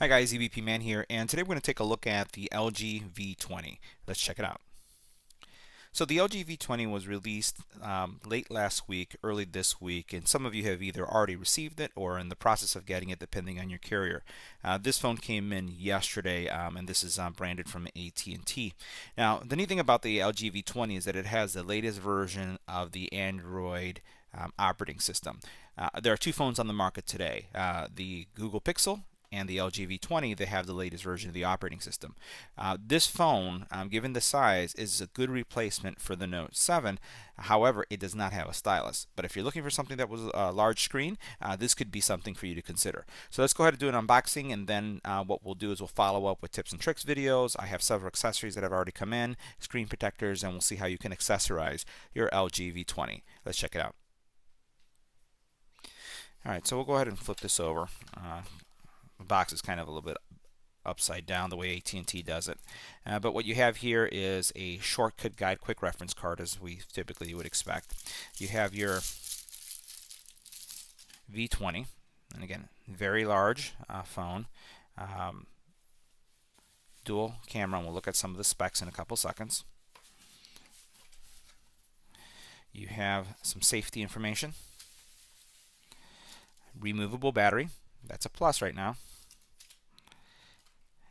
Hi guys, EBPMAN here, and today we're going to take a look at the LG V20. Let's check it out. So the LG V20 was released late last week, early this week, and some of you have either already received it or are in the process of getting it depending on your carrier. This phone came in yesterday, and this is branded from AT&T. Now, the neat thing about the LG V20 is that it has the latest version of the Android operating system. There are two phones on the market today, the Google Pixel and the LG V20. They have the latest version of the operating system. This phone, given the size, is a good replacement for the Note 7. However, it does not have a stylus. But if you're looking for something that was a large screen, this could be something for you to consider. So let's go ahead and do an unboxing, and then what we'll do is we'll follow up with tips and tricks videos. I have several accessories that have already come in, screen protectors, and we'll see how you can accessorize your LG V20. Let's check it out. Alright, so we'll go ahead and flip this over. The box is kind of a little bit upside down the way AT&T does it. But what you have here is a shortcut guide quick reference card, as we typically would expect. You have your V20, and again, very large phone. Dual camera, and we'll look at some of the specs in a couple seconds. You have some safety information. Removable battery, that's a plus right now.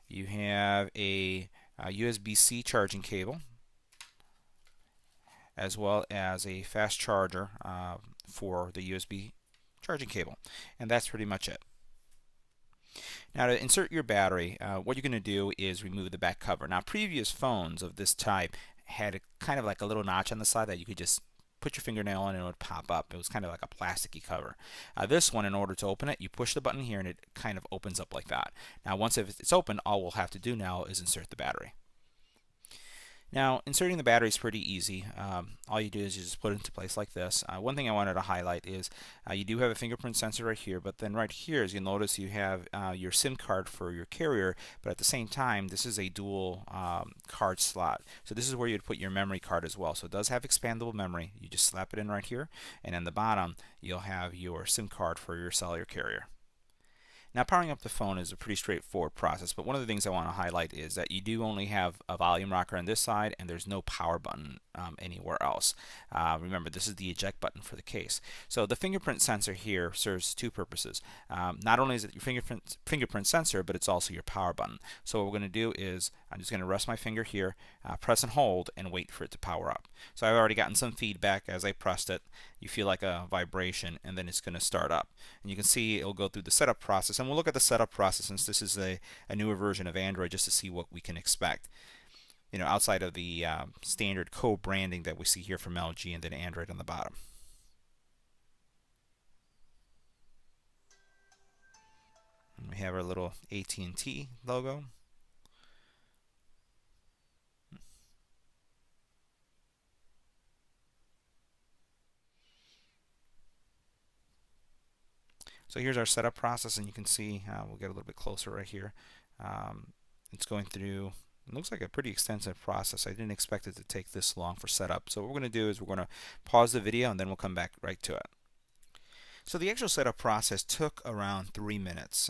You have a USB-C charging cable, as well as a fast charger for the USB charging cable, and that's pretty much it. Now, to insert your battery, what you're going to do is remove the back cover. Now, previous phones of this type had kind of like a little notch on the side that you could just put your fingernail on and it would pop up. It was kind of like a plasticky cover. This one, in order to open it, you push the button here and it kind of opens up like that. Now, once it's open, all we'll have to do now is insert the battery. Now, inserting the battery is pretty easy. All you do is you just put it into place like this. One thing I wanted to highlight is you do have a fingerprint sensor right here, but then right here, as you'll notice, you have your SIM card for your carrier, but at the same time, this is a dual card slot. So this is where you'd put your memory card as well. So it does have expandable memory. You just slap it in right here, and on the bottom, you'll have your SIM card for your cellular carrier. Now, powering up the phone is a pretty straightforward process, but one of the things I want to highlight is that you do only have a volume rocker on this side, and there's no power button anywhere else. Remember, this is the eject button for the case. So the fingerprint sensor here serves two purposes. Not only is it your fingerprint sensor, but it's also your power button. So what we're going to do is I'm just going to rest my finger here, press and hold, and wait for it to power up. So I've already gotten some feedback as I pressed it. You feel like a vibration, and then it's going to start up. And you can see it'll go through the setup process. And we'll look at the setup process, since this is a newer version of Android, just to see what we can expect. You know, outside of the standard co-branding that we see here from LG and then Android on the bottom. And we have our little AT&T logo. So here's our setup process, and you can see, we'll get a little bit closer right here. It's going through, it looks like a pretty extensive process. I didn't expect it to take this long for setup. So what we're going to do is we're going to pause the video, and then we'll come back right to it. So the actual setup process took around 3 minutes.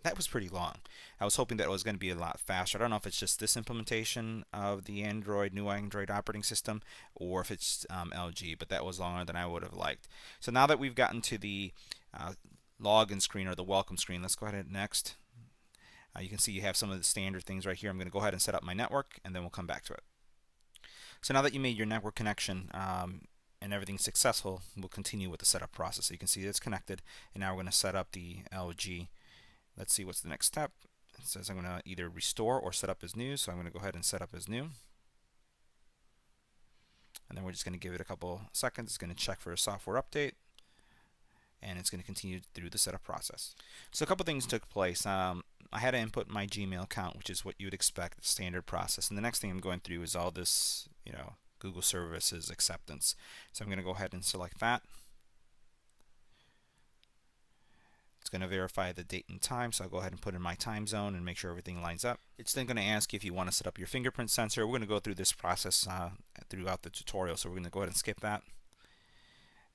That was pretty long. I was hoping that it was going to be a lot faster. I don't know if it's just this implementation of the new Android operating system, or if it's LG, but that was longer than I would have liked. So now that we've gotten to the login screen, or the welcome screen, let's go ahead and next. You can see you have some of the standard things right here. I'm going to go ahead and set up my network, and then we'll come back to it. So now that you made your network connection and everything's successful, we'll continue with the setup process. So you can see it's connected, and now we're going to set up the LG. Let's see what's the next step. It says I'm going to either restore or set up as new, so I'm going to go ahead and set up as new. And then we're just going to give it a couple seconds. It's going to check for a software update, and it's going to continue through the setup process. So a couple things took place. I had to input my Gmail account, which is what you would expect, the standard process. And the next thing I'm going through is all this, Google Services acceptance. So I'm going to go ahead and select that. It's going to verify the date and time, so I'll go ahead and put in my time zone and make sure everything lines up. It's then going to ask you if you want to set up your fingerprint sensor. We're going to go through this process throughout the tutorial, so we're going to go ahead and skip that.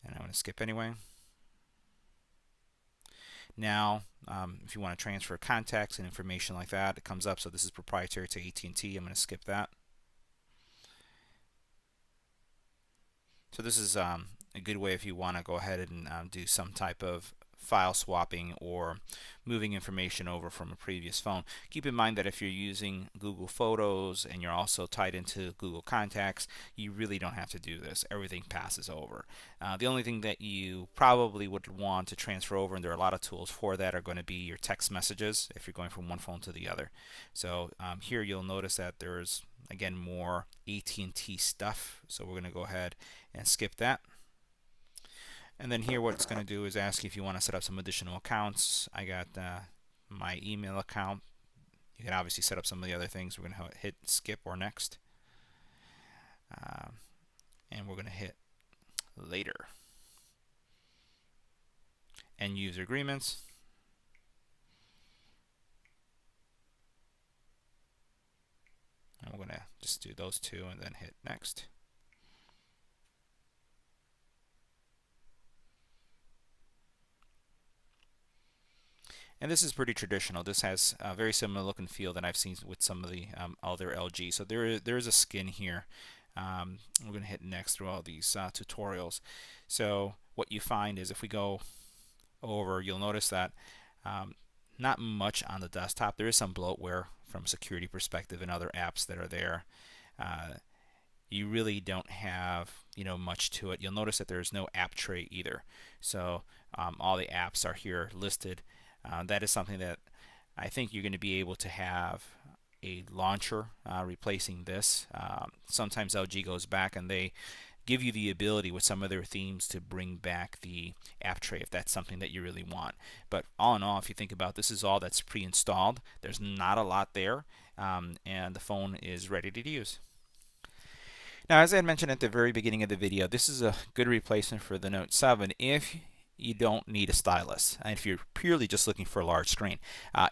And I'm going to skip anyway. Now, if you want to transfer contacts and information like that, it comes up. So this is proprietary to AT&T. I'm going to skip that. So this is a good way if you want to go ahead and do some type of file swapping or moving information over from a previous phone. Keep in mind that if you're using Google Photos and you're also tied into Google Contacts, you really don't have to do this. Everything passes over. The only thing that you probably would want to transfer over, and there are a lot of tools for that, are going to be your text messages if you're going from one phone to the other. So here you'll notice that there's again more AT&T stuff. So we're going to go ahead and skip that. And then here what it's going to do is ask you if you want to set up some additional accounts. I got my email account. You can obviously set up some of the other things. We're going to hit skip or next. And we're going to hit later. End user agreements. And we're going to just do those two and then hit next. And this is pretty traditional. This has a very similar look and feel that I've seen with some of the other LG. So there is a skin here. We're going to hit next through all these tutorials. So what you find is if we go over, you'll notice that not much on the desktop. There is some bloatware from a security perspective and other apps that are there. You really don't have much to it. You'll notice that there's no app tray either. So all the apps are here listed. That is something that I think you're going to be able to have a launcher replacing this. Sometimes LG goes back and they give you the ability with some of their themes to bring back the app tray if that's something that you really want. But all in all, if you think about this is all that's pre-installed. There's not a lot there, and the phone is ready to use. Now, as I had mentioned at the very beginning of the video, this is a good replacement for the Note 7 if you don't need a stylus, and if you're purely just looking for a large screen.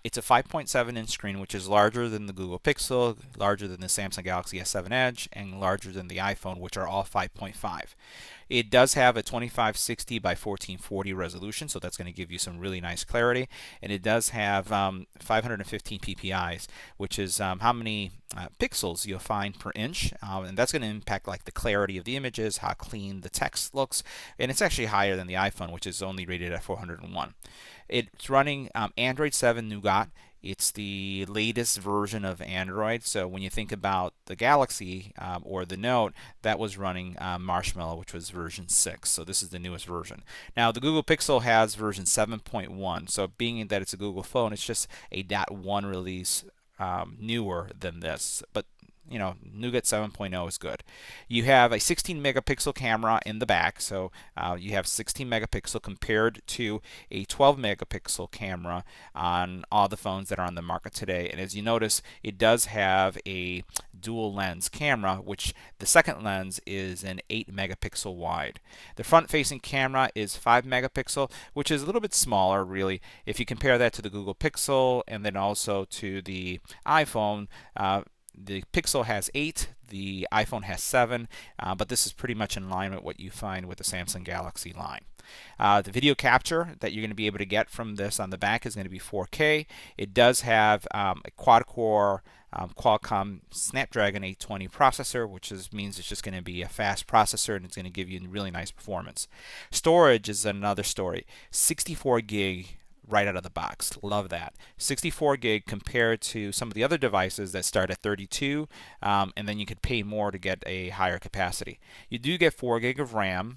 It's a 5.7-inch screen, which is larger than the Google Pixel, larger than the Samsung Galaxy S7 Edge, and larger than the iPhone, which are all 5.5. It does have a 2560 by 1440 resolution, so that's going to give you some really nice clarity. And it does have 515 ppi, which is how many pixels you'll find per inch, and that's going to impact like the clarity of the images, how clean the text looks, and it's actually higher than the iPhone, which is only rated at 401. It's running Android 7 Nougat. It's the latest version of Android. So when you think about the Galaxy or the Note, that was running Marshmallow, which was version 6. So this is the newest version. Now the Google Pixel has version 7.1. So being that it's a Google phone, it's just a .1 release newer than this. But Nougat 7.0 is good. You have a 16 megapixel camera in the back, so you have 16 megapixel compared to a 12 megapixel camera on all the phones that are on the market today. And as you notice, it does have a dual lens camera, which the second lens is an 8 megapixel wide. The front facing camera is 5 megapixel, which is a little bit smaller really if you compare that to the Google Pixel and then also to the iPhone. The Pixel has 8, the iPhone has 7, but this is pretty much in line with what you find with the Samsung Galaxy line. The video capture that you're going to be able to get from this on the back is going to be 4K. It does have a quad-core Qualcomm Snapdragon 820 processor, which means it's just going to be a fast processor and it's going to give you really nice performance. Storage is another story. 64 gig right out of the box. Love that. 64 gig compared to some of the other devices that start at 32, and then you could pay more to get a higher capacity. You do get 4 gig of RAM,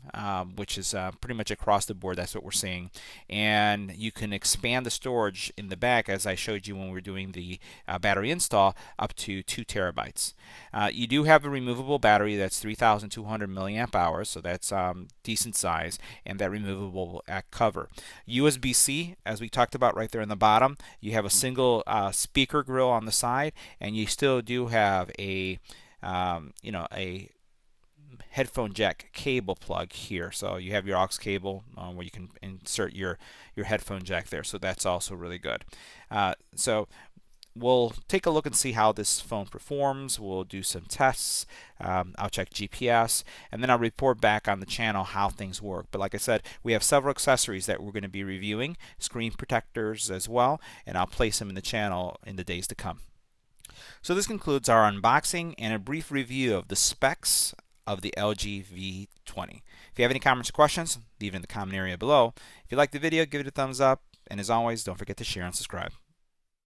which is pretty much across the board. That's what we're seeing. And you can expand the storage in the back, as I showed you when we were doing the battery install, up to 2 terabytes. You do have a removable battery that's 3,200 milliamp hours, so that's decent size, and that removable cover. USB-C, as we talked about right there in the bottom, you have a single speaker grill on the side, and you still do have a a headphone jack cable plug here. So you have your aux cable where you can insert your headphone jack there. So that's also really good. So we'll take a look and see how this phone performs. We'll do some tests. I'll check GPS, and then I'll report back on the channel how things work. But like I said, we have several accessories that we're going to be reviewing, screen protectors as well, and I'll place them in the channel in the days to come. So this concludes our unboxing and a brief review of the specs of the LG V20. If you have any comments or questions, leave it in the comment area below. If you like the video, give it a thumbs up, and as always, don't forget to share and subscribe.